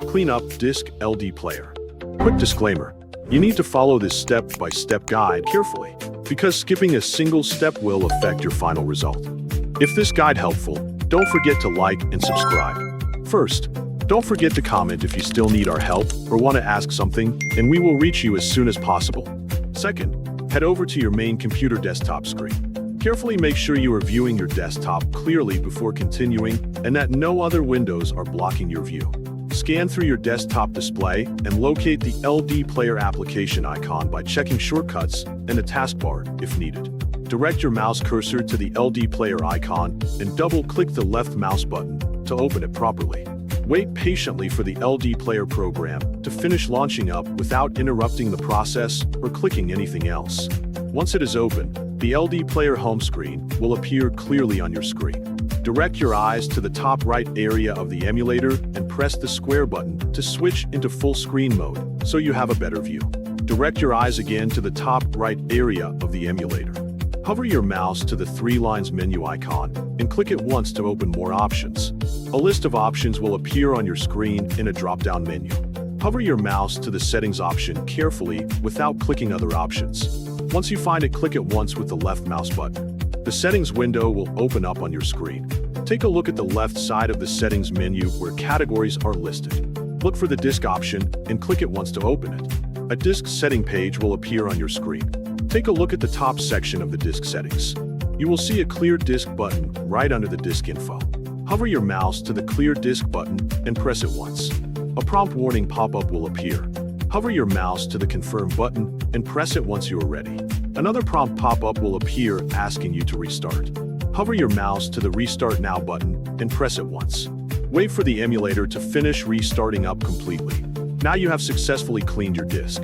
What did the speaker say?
Clean Up Disk LDPlayer. Quick disclaimer, you need to follow this step-by-step guide carefully, because skipping a single step will affect your final result. If this guide helpful, don't forget to like and subscribe. First, don't forget to comment if you still need our help or want to ask something, and we will reach you as soon as possible. Second, head over to your main computer desktop screen. Carefully make sure you are viewing your desktop clearly before continuing and that no other windows are blocking your view. Scan through your desktop display and locate the LDPlayer application icon by checking shortcuts and the taskbar if needed. Direct your mouse cursor to the LDPlayer icon and double-click the left mouse button to open it properly. Wait patiently for the LDPlayer program to finish launching up without interrupting the process or clicking anything else. Once it is open, the LDPlayer home screen will appear clearly on your screen. Direct your eyes to the top right area of the emulator and press the square button to switch into full screen mode so you have a better view. Direct your eyes again to the top right area of the emulator. Hover your mouse to the three lines menu icon and click it once to open more options. A list of options will appear on your screen in a drop-down menu. Hover your mouse to the settings option carefully without clicking other options. Once you find it, click it once with the left mouse button. The settings window will open up on your screen. Take a look at the left side of the settings menu where categories are listed. Look for the disk option and click it once to open it. A disk setting page will appear on your screen. Take a look at the top section of the disk settings. You will see a clear disk button right under the disk info. Hover your mouse to the clear disk button and press it once. A prompt warning pop-up will appear. Hover your mouse to the confirm button and press it once you are ready. Another prompt pop-up will appear asking you to restart. Hover your mouse to the Restart Now button and press it once. Wait for the emulator to finish restarting up completely. Now you have successfully cleaned your disk.